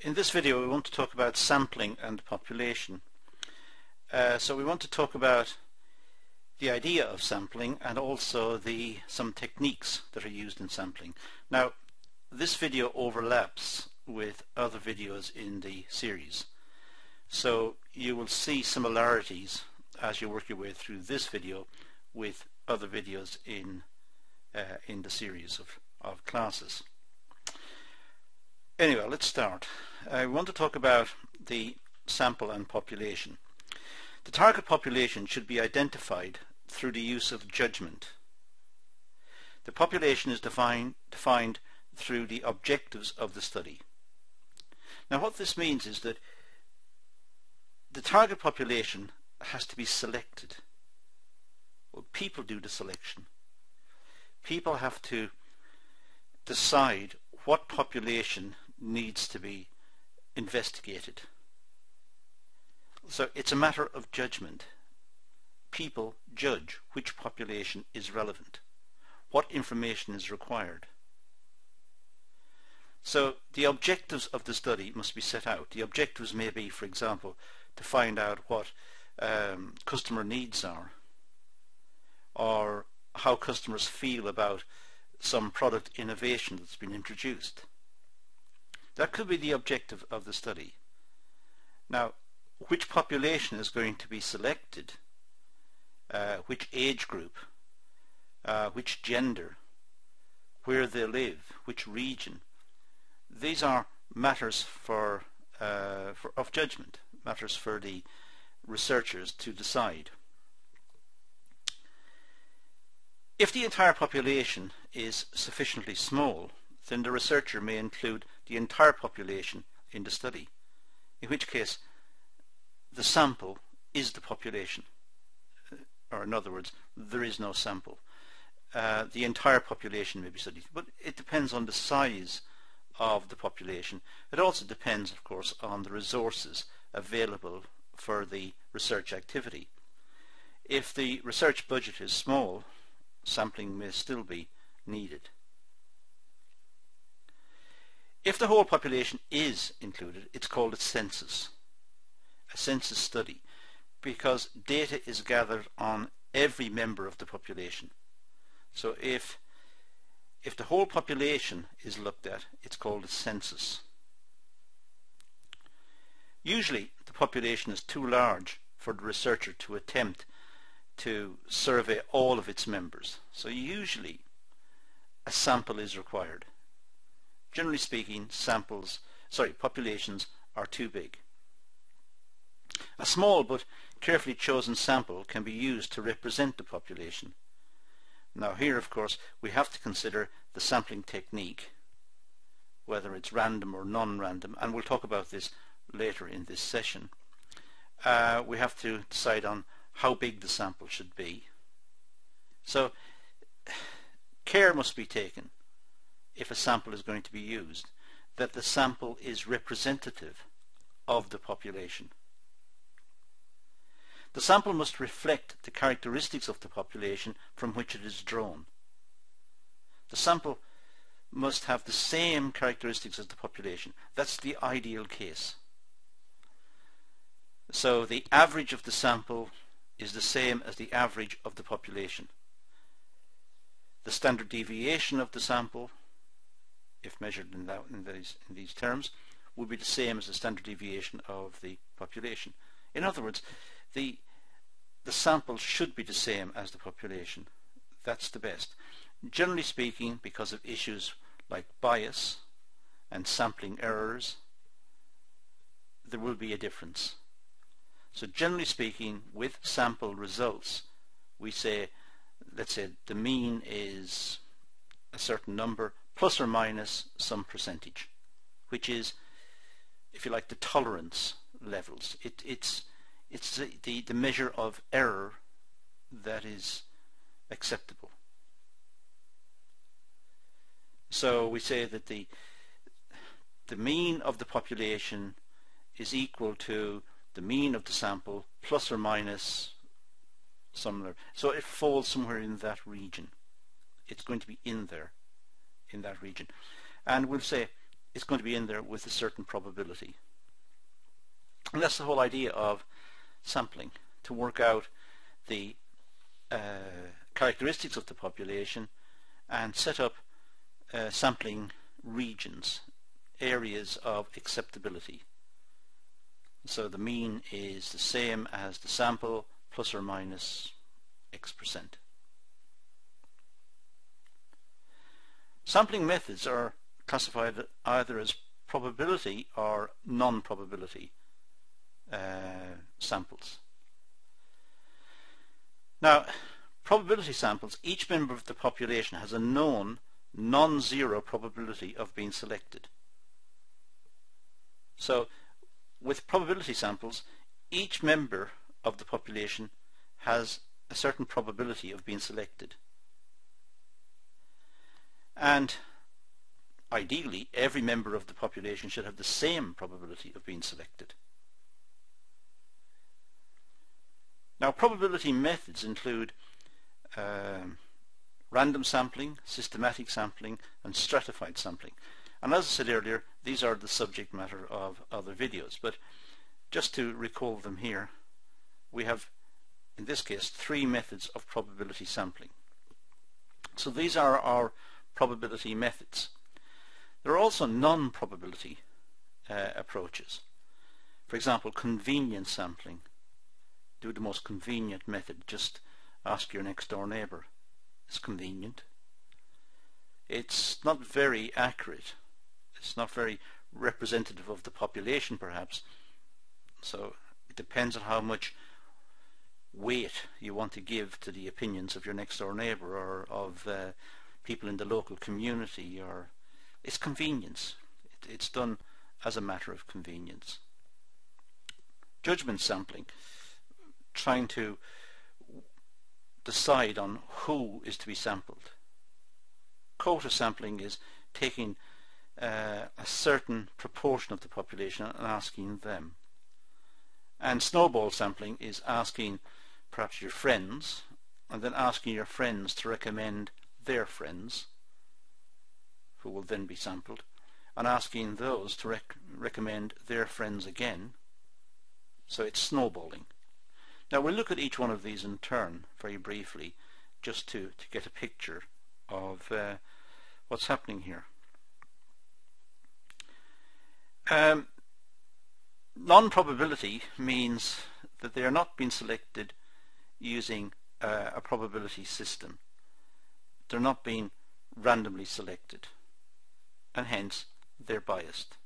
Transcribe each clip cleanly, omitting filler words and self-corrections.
In this video we want to talk about sampling and population. So we want to talk about the idea of sampling and also some techniques that are used in sampling. Now this video overlaps with other videos in the series, so you will see similarities as you work your way through this video with other videos in the series of classes. Anyway, let's start. I want to talk about the sample and population. The target population should be identified through the use of judgment. The population is defined through the objectives of the study. Now what this means is that the target population has to be selected. Well, people do the selection. People have to decide what population needs to be investigated. So it's a matter of judgment. People judge which population is relevant, what information is required. So the objectives of the study must be set out. The objectives may be, for example, to find out what customer needs are, or how customers feel about some product innovation that's been introduced. That could be the objective of the study. Now, which population is going to be selected, which age group, which gender, where they live, which region, these are matters of judgment, matters for the researchers to decide. If the entire population is sufficiently small, then the researcher may include the entire population in the study, in which case the sample is the population, or in other words, there is no sample. The entire population may be studied, but it depends on the size of the population. It also depends, of course, on the resources available for the research activity. If the research budget is small, sampling may still be needed. If the whole population is included, it's called a census study, because data is gathered on every member of the population. So if the whole population is looked at, it's called a census. Usually the population is too large for the researcher to attempt to survey all of its members. So usually a sample is required. Generally speaking, populations are too big. A small but carefully chosen sample can be used to represent the population. Now here, of course, we have to consider the sampling technique, whether it's random or non-random, and we'll talk about this later in this session. We have to decide on how big the sample should be. So care must be taken, if a sample is going to be used, that the sample is representative of the population. The sample must reflect the characteristics of the population from which it is drawn. The sample must have the same characteristics as the population. That's the ideal case. So the average of the sample is the same as the average of the population. The standard deviation of the sample, if measured in these terms, would be the same as the standard deviation of the population. In other words, the sample should be the same as the population. That's the best. Generally speaking, because of issues like bias and sampling errors, there will be a difference. So generally speaking, with sample results, we say, let's say the mean is a certain number plus or minus some percentage, which is, if you like, the tolerance levels. It's the measure of error that is acceptable. So we say that the mean of the population is equal to the mean of the sample plus or minus some. So it falls somewhere in that region. It's going to be in there, in that region. And we'll say it's going to be in there with a certain probability. And that's the whole idea of sampling, to work out the characteristics of the population and set up sampling regions, areas of acceptability. So the mean is the same as the sample plus or minus X%. Sampling methods are classified either as probability or non-probability samples. Now, probability samples, each member of the population has a known non-zero probability of being selected. So with probability samples, each member of the population has a certain probability of being selected. And ideally, every member of the population should have the same probability of being selected. Now, probability methods include random sampling, systematic sampling, and stratified sampling. And as I said earlier, these are the subject matter of other videos. But just to recall them here, we have, in this case, 3 methods of probability sampling. So these are our probability methods. There are also non-probability approaches. For example, convenience sampling. Do the most convenient method. Just ask your next door neighbour. It's convenient. It's not very accurate. It's not very representative of the population, perhaps. So it depends on how much weight you want to give to the opinions of your next door neighbour or of people in the local community. Or it's convenience. It's done as a matter of convenience. Judgment sampling, trying to decide on who is to be sampled. Quota sampling is taking a certain proportion of the population and asking them. And snowball sampling is asking perhaps your friends, and then asking your friends to recommend their friends, who will then be sampled, and asking those to recommend their friends again. So it's snowballing. Now we'll look at each one of these in turn very briefly, just to get a picture of what's happening here. Non-probability means that they are not being selected using a probability system. They're not being randomly selected, and hence they're biased.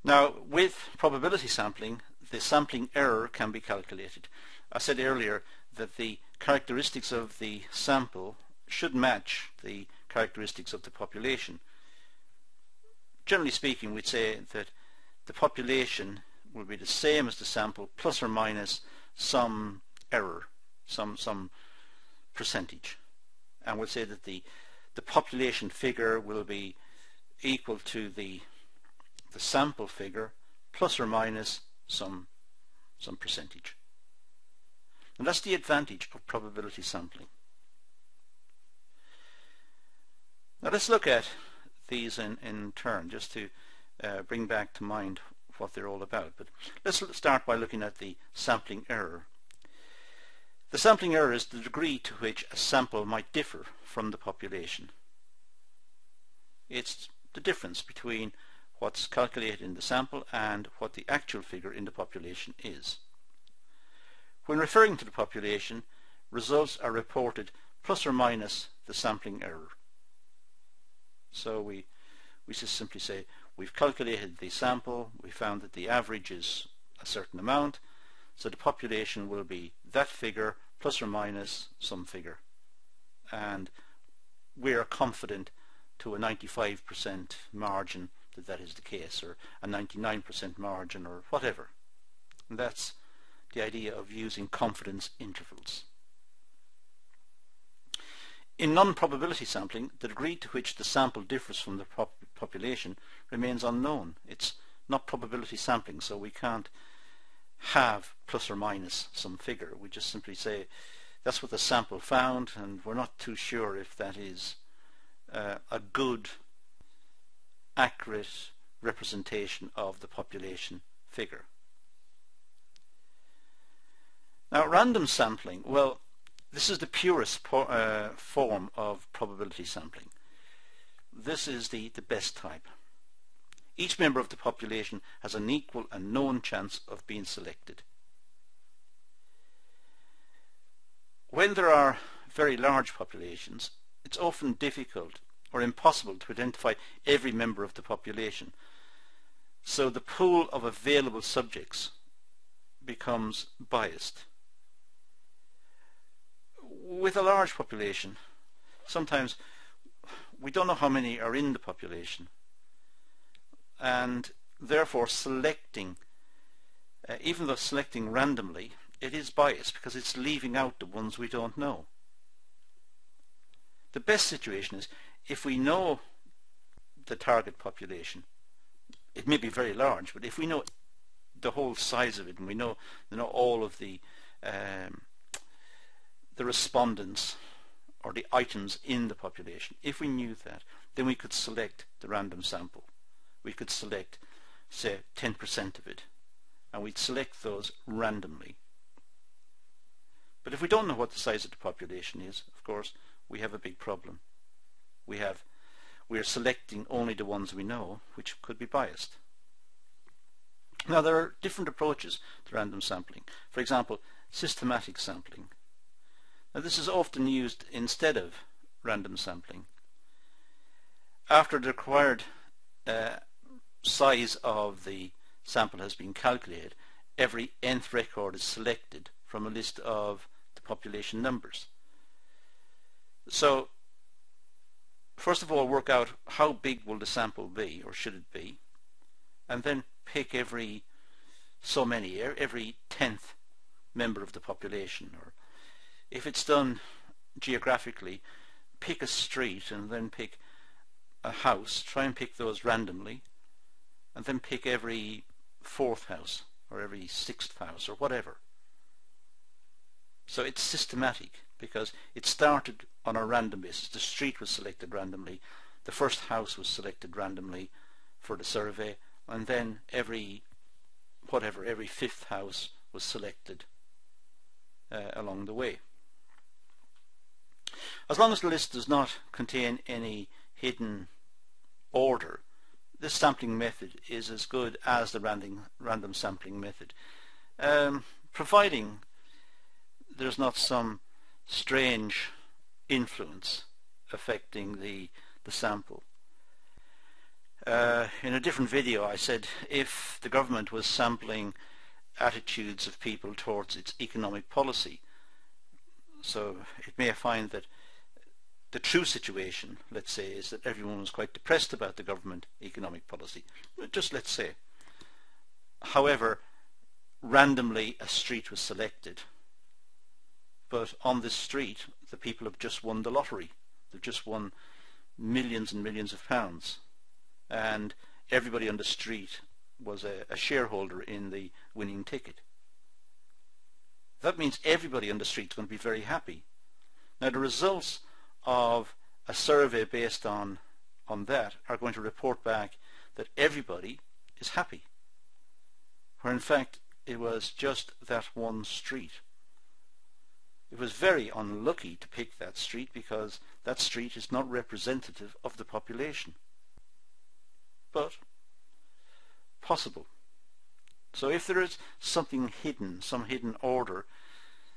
Now, with probability sampling, the sampling error can be calculated. I said earlier that the characteristics of the sample should match the characteristics of the population. Generally speaking, we'd say that the population will be the same as the sample plus or minus some error, some percentage. And we'll say that the population figure will be equal to the sample figure plus or minus some percentage. And that's the advantage of probability sampling. Now let's look at these in turn, just to bring back to mind what they're all about. But let's start by looking at the sampling error. The sampling error is the degree to which a sample might differ from the population. It's the difference between what's calculated in the sample and what the actual figure in the population is. When referring to the population, results are reported plus or minus the sampling error. So we just simply say we've calculated the sample, we found that the average is a certain amount, so the population will be that figure plus or minus some figure. And we are confident to a 95% margin that is the case, or a 99% margin, or whatever. And that's the idea of using confidence intervals. In non-probability sampling, the degree to which the sample differs from the population remains unknown. It's not probability sampling, so we can't have plus or minus some figure. We just simply say that's what the sample found, and we're not too sure if that is a good, accurate representation of the population figure. Now, random sampling, well, this is the purest form of probability sampling. This is the best type. Each member of the population has an equal and known chance of being selected. When there are very large populations, it's often difficult or impossible to identify every member of the population. So the pool of available subjects becomes biased. With a large population, sometimes we don't know how many are in the population, and therefore selecting, even though selecting randomly, it is biased because it's leaving out the ones we don't know. The best situation is if we know the target population. It may be very large, but if we know the whole size of it and we know all of the respondents or the items in the population, if we knew that, then we could select the random sample. We could select, say, 10% of it, and we'd select those randomly. But if we don't know what the size of the population is, of course, we have a big problem. We are selecting only the ones we know, which could be biased. Now, there are different approaches to random sampling. For example, systematic sampling. Now, this is often used instead of random sampling. After the required size of the sample has been calculated, every nth record is selected from a list of the population numbers. So, first of all, work out how big will the sample be, or should it be, and then pick every 10th member of the population. Or if it's done geographically, pick a street and then pick a house, try and pick those randomly, and then pick every 4th house or every 6th house or whatever. So it's systematic because it started on a random basis. The street was selected randomly, the first house was selected randomly for the survey, and then every 5th house was selected along the way. As long as the list does not contain any hidden order, this sampling method is as good as the random sampling method, providing there's not some strange influence affecting the sample. In a different video I said if the government was sampling attitudes of people towards its economic policy, so it may find that the true situation, let's say, is that everyone was quite depressed about the government economic policy. Just let's say. However, randomly a street was selected, but on this street the people have just won the lottery. They've just won millions and millions of pounds, and everybody on the street was a shareholder in the winning ticket. That means everybody on the street is going to be very happy. Now, the results of a survey based on that are going to report back that everybody is happy, where in fact it was just that one street. It was very unlucky to pick that street because that street is not representative of the population, but possible. So if there is something hidden, some hidden order,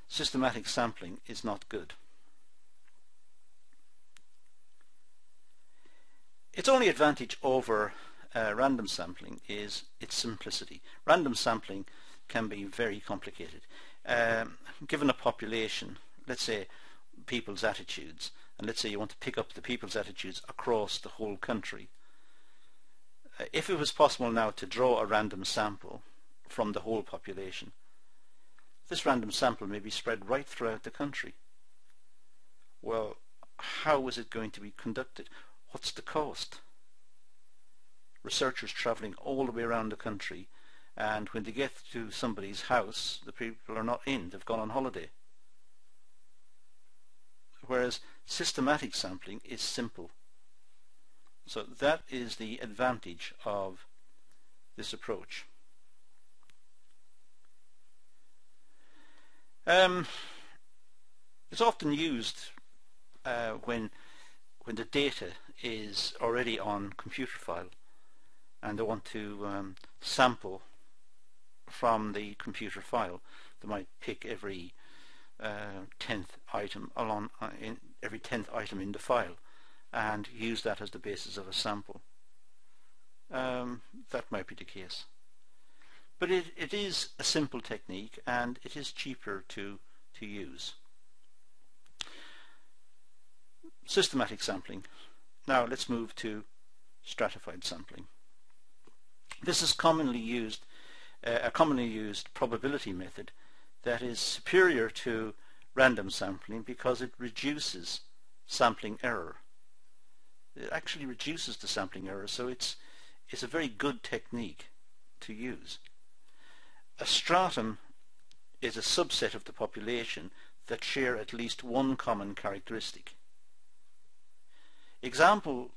systematic sampling is not good. Its only advantage over random sampling is its simplicity. Random sampling can be very complicated. Given a population, let's say people's attitudes, and let's say you want to pick up the people's attitudes across the whole country. If it was possible now to draw a random sample from the whole population, this random sample may be spread right throughout the country. Well, how is it going to be conducted? What's the cost? Researchers travelling all the way around the country, and when they get to somebody's house, the people are not in, they've gone on holiday. Whereas systematic sampling is simple. So that is the advantage of this approach. It's often used when the data is already on computer file and they want to sample from the computer file. They might pick every 10th item every 10th item in the file and use that as the basis of a sample. That might be the case. But it is a simple technique and it is cheaper to use. Systematic sampling. Now let's move to stratified sampling. This is commonly used, a commonly used probability method that is superior to random sampling because it reduces sampling error. It actually reduces the sampling error, so it's a very good technique to use. A stratum is a subset of the population that share at least one common characteristic. Examples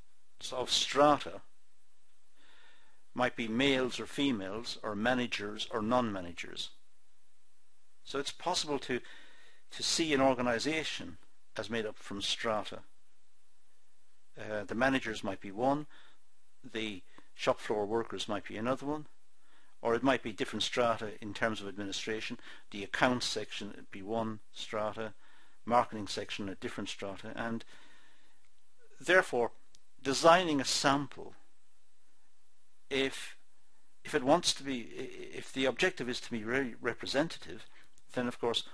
of strata might be males or females, or managers or non-managers. So it's possible to see an organization as made up from strata. The managers might be one, the shop floor workers might be another one, or it might be different strata in terms of administration. The accounts section would be one strata, marketing section a different strata, and therefore designing a sample, if it wants to be, if the objective is to be very representative, then of course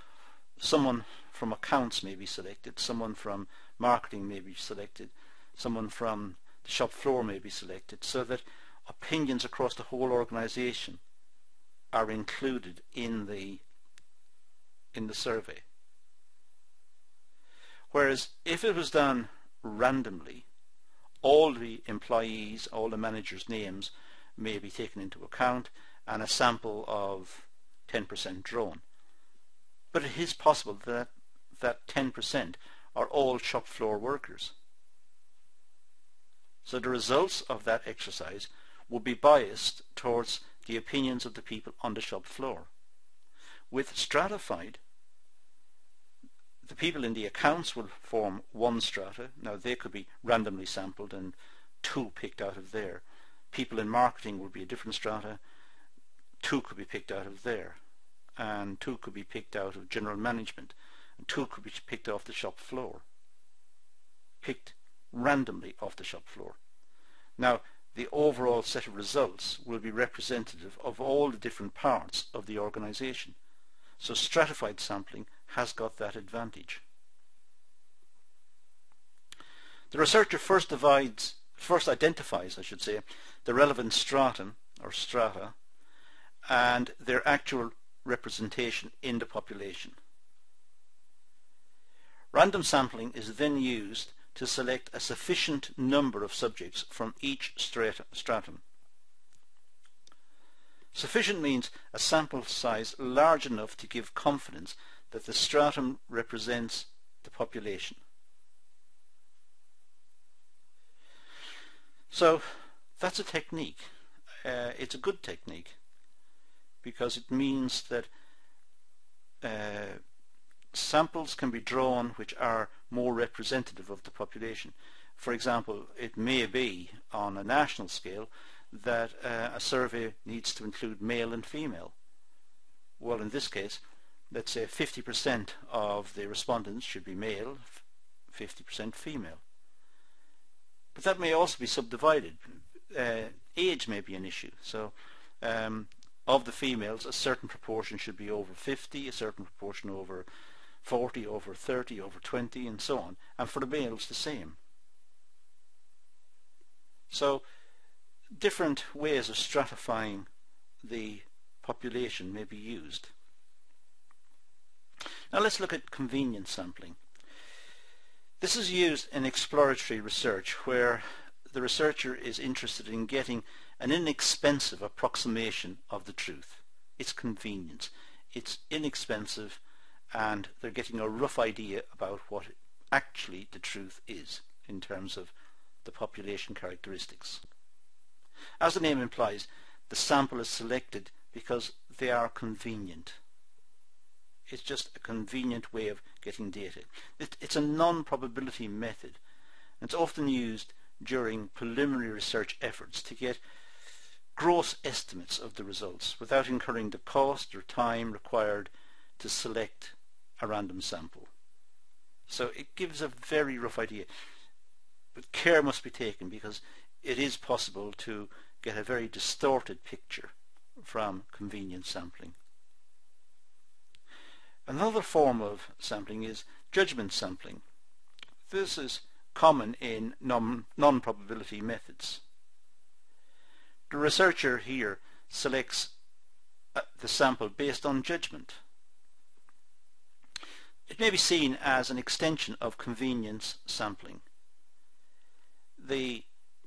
someone from accounts may be selected, someone from marketing may be selected, someone from the shop floor may be selected, so that opinions across the whole organization are included in the survey. Whereas if it was done randomly, all the employees, all the managers' names may be taken into account and a sample of 10% drawn. But it is possible that 10% are all shop floor workers. So the results of that exercise will be biased towards the opinions of the people on the shop floor. With stratified, the people in the accounts will form one strata. Now they could be randomly sampled and 2 picked out of there. People in marketing will be a different strata. 2 could be picked out of there. And 2 could be picked out of general management. And 2 could be picked off the shop floor. Picked randomly off the shop floor. Now the overall set of results will be representative of all the different parts of the organization. So stratified sampling has got that advantage. The researcher first identifies, the relevant stratum or strata and their actual representation in the population. Random sampling is then used to select a sufficient number of subjects from each stratum. Sufficient means a sample size large enough to give confidence that the stratum represents the population. So that's a technique. It's a good technique because it means that samples can be drawn which are more representative of the population. For example, it may be on a national scale that a survey needs to include male and female. Well, in this case, let's say 50% of the respondents should be male, 50% female. But that may also be subdivided. Age may be an issue. So of the females, a certain proportion should be over 50, a certain proportion over 40, over 30, over 20, and so on. And for the males, the same. So different ways of stratifying the population may be used. Now let's look at convenience sampling. This is used in exploratory research where the researcher is interested in getting an inexpensive approximation of the truth. It's convenience. It's inexpensive and they're getting a rough idea about what actually the truth is in terms of the population characteristics. As the name implies, the sample is selected because they are convenient. It's just a convenient way of getting data. It's a non-probability method. It's often used during preliminary research efforts to get gross estimates of the results without incurring the cost or time required to select a random sample. So it gives a very rough idea. But care must be taken because it is possible to get a very distorted picture from convenient sampling. Another form of sampling is judgment sampling. This is common in non-probability methods. The researcher here selects the sample based on judgment. It may be seen as an extension of convenience sampling. The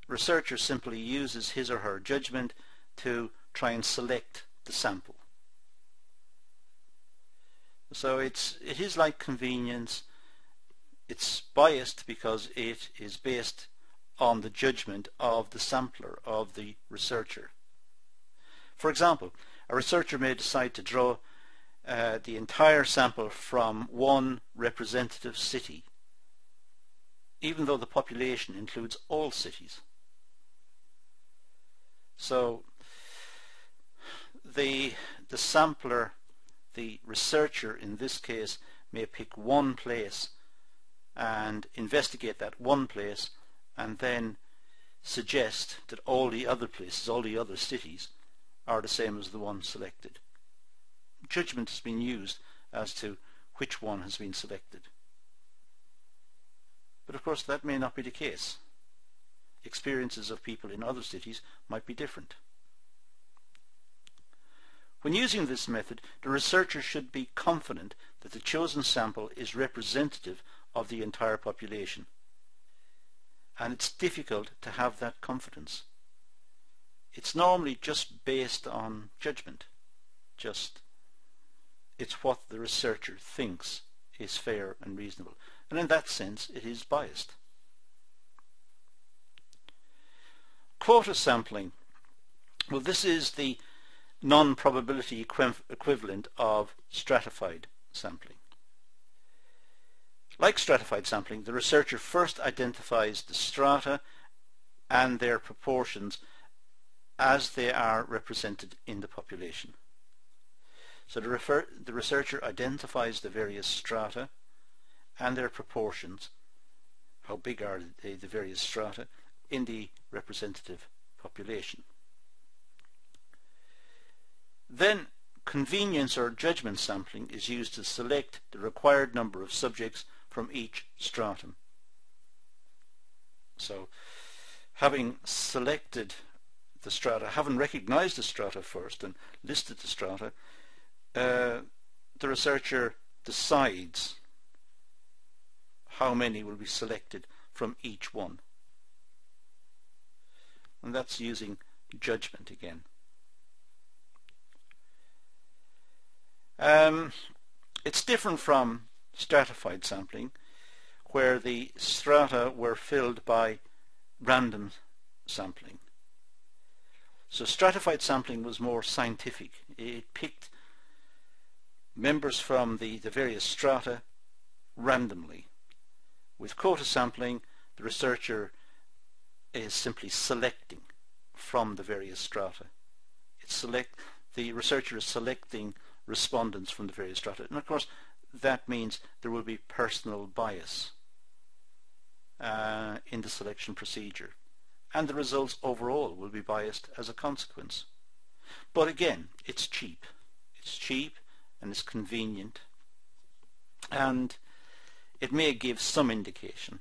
researcher simply uses his or her judgment to try and select the sample. So it is like convenience. It's biased because it is based on the judgment of the sampler, of the researcher. For example, a researcher may decide to draw the entire sample from one representative city, even though the population includes all cities. So the sampler, the researcher in this case, may pick one place and investigate that one place and then suggest that all the other places, all the other cities, are the same as the one selected. Judgment has been used as to which one has been selected. But of course that may not be the case. Experiences of people in other cities might be different. When using this method, the researcher should be confident that the chosen sample is representative of the entire population. And it's difficult to have that confidence. It's normally just based on judgment. It's what the researcher thinks is fair and reasonable. And in that sense, it is biased. Quota sampling. Well, this is the non-probability equivalent of stratified sampling. Like stratified sampling, the researcher first identifies the strata and their proportions as they are represented in the population. So the researcher identifies the various strata and their proportions, how big are the various strata, in the representative population. Then convenience or judgment sampling is used to select the required number of subjects from each stratum. So having selected the strata, having recognized the strata first and listed the strata, the researcher decides how many will be selected from each one. And that's using judgment again. It's different from stratified sampling, where the strata were filled by random sampling. So stratified sampling was more scientific. It picked members from the various strata randomly. With quota sampling, the researcher is simply selecting from the various strata. The researcher is selecting respondents from the various strata. And of course, that means there will be personal bias in the selection procedure. And the results overall will be biased as a consequence. But again, it's cheap. It's cheap and it's convenient. And it may give some indication.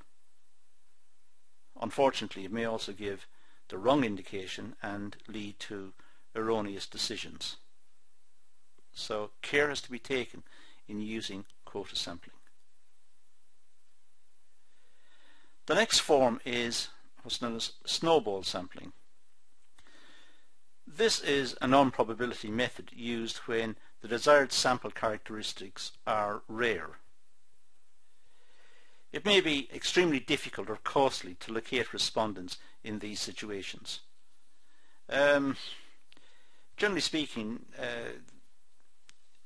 Unfortunately, it may also give the wrong indication and lead to erroneous decisions. So care has to be taken in using quota sampling. The next form is what's known as snowball sampling. This is a non-probability method used when the desired sample characteristics are rare. It may be extremely difficult or costly to locate respondents in these situations. Generally speaking,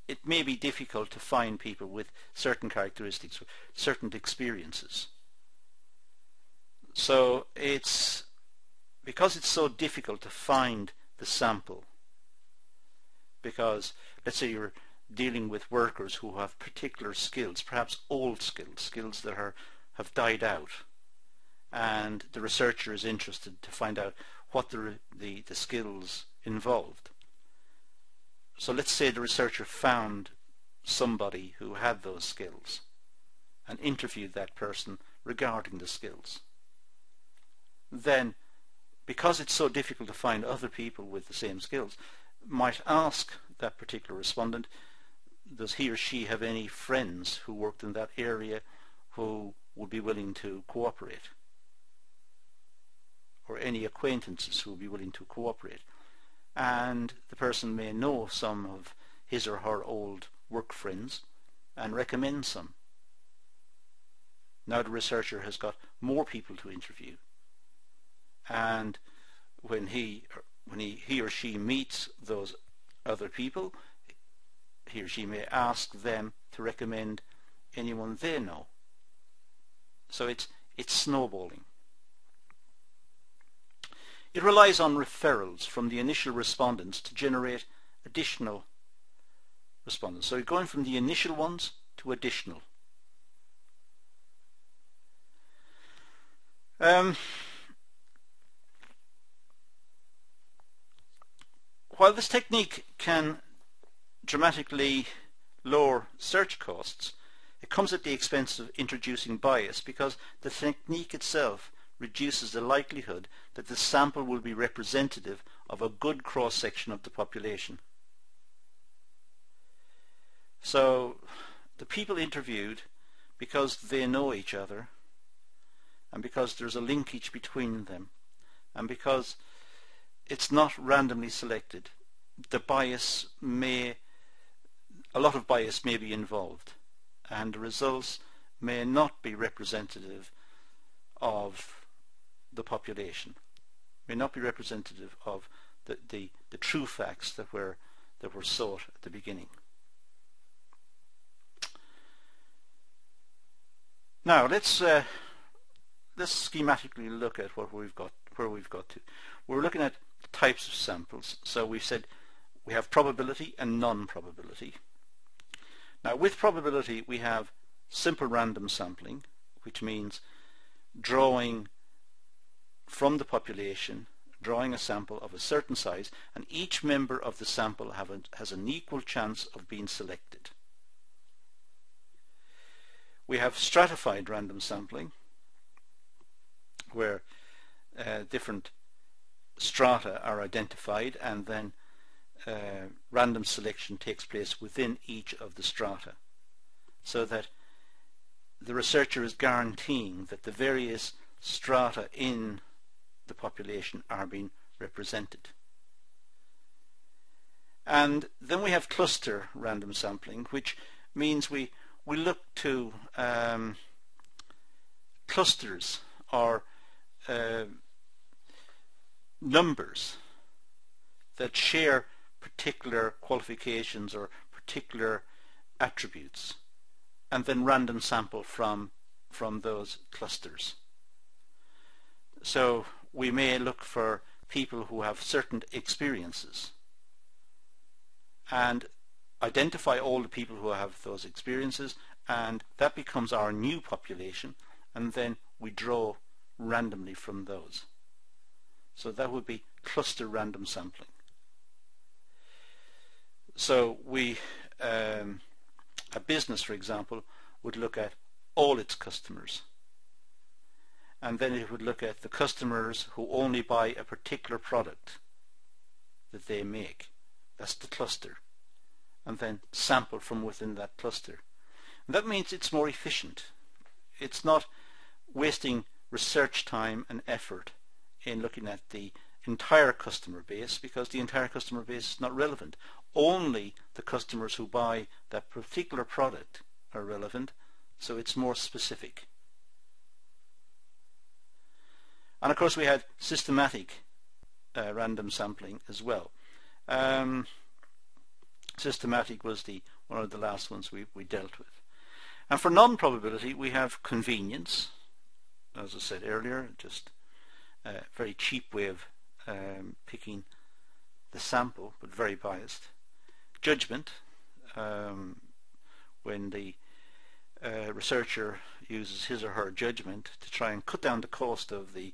it may be difficult to find people with certain characteristics, certain experiences. So because it's so difficult to find the sample, because let's say you're dealing with workers who have particular skills, perhaps old skills that have died out, and the researcher is interested to find out what the skills involved. So let's say the researcher found somebody who had those skills and interviewed that person regarding the skills. Then, because it's so difficult to find other people with the same skills, might ask that particular respondent, does he or she have any friends who worked in that area who would be willing to cooperate? Or any acquaintances who would be willing to cooperate? And the person may know some of his or her old work friends and recommend some. Now the researcher has got more people to interview, and when he or she meets those other people, he or she may ask them to recommend anyone they know. So it's snowballing. It relies on referrals from the initial respondents to generate additional respondents. So you're going from the initial ones to additional. While this technique can dramatically lower search costs, it comes at the expense of introducing bias, because the technique itself reduces the likelihood that the sample will be representative of a good cross-section of the population. So the people interviewed, because they know each other, and because there's a linkage between them, and because it's not randomly selected, a lot of bias may be involved, and the results may not be representative of the population, may not be representative of the true facts that were sought at the beginning. Now let's schematically look at where we've got to. We're looking at types of samples. So we've said we have probability and non-probability. Now with probability we have simple random sampling, which means drawing from the population, drawing a sample of a certain size, and each member of the sample has an equal chance of being selected. We have stratified random sampling, where different strata are identified, and then random selection takes place within each of the strata, so that the researcher is guaranteeing that the various strata in the population are being represented. And then we have cluster random sampling, which means we look to clusters or numbers that share particular qualifications or particular attributes, and then random sample from those clusters. So we may look for people who have certain experiences and identify all the people who have those experiences, and that becomes our new population, and then we draw randomly from those. So that would be cluster random sampling. So a business, for example, would look at all its customers, and then it would look at the customers who only buy a particular product that they make. That's the cluster, and then sample from within that cluster. And that means it's more efficient. It's not wasting research time and effort in looking at the entire customer base, because the entire customer base is not relevant. Only the customers who buy that particular product are relevant, so it's more specific. And of course we had systematic random sampling as well. Systematic was one of the last ones we dealt with. And for non-probability we have convenience, as I said earlier, just a very cheap way of picking the sample, but very biased. Judgment, when the researcher uses his or her judgment to try and cut down the cost of the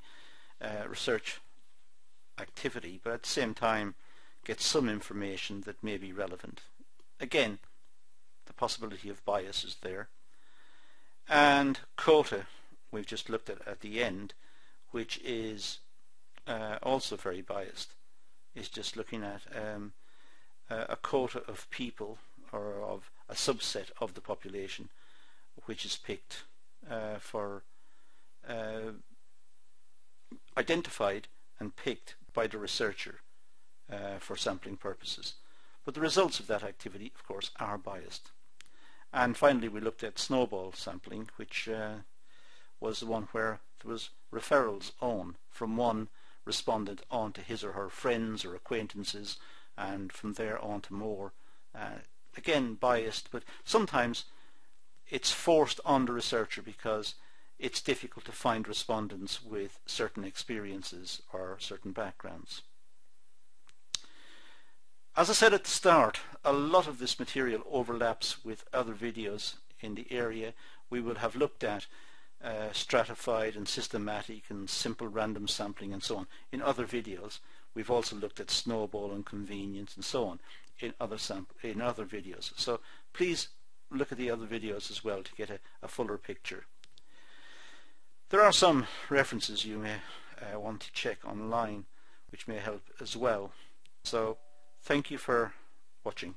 research activity, but at the same time get some information that may be relevant. Again, the possibility of bias is there. And quota, we've just looked at the end, which is also very biased. It's just looking at a quota of people, or of a subset of the population, which is picked identified and picked by the researcher for sampling purposes. But the results of that activity, of course, are biased. And finally we looked at snowball sampling, which was the one where there was referrals on from one respondent on to his or her friends or acquaintances, and from there on to more. Again, biased, but sometimes it's forced on the researcher because it's difficult to find respondents with certain experiences or certain backgrounds. As I said at the start, a lot of this material overlaps with other videos in the area. We will have looked at stratified and systematic and simple random sampling and so on in other videos. We've also looked at snowball and convenience and so on in other videos. So please look at the other videos as well to get a fuller picture. There are some references you may want to check online which may help as well. So thank you for watching.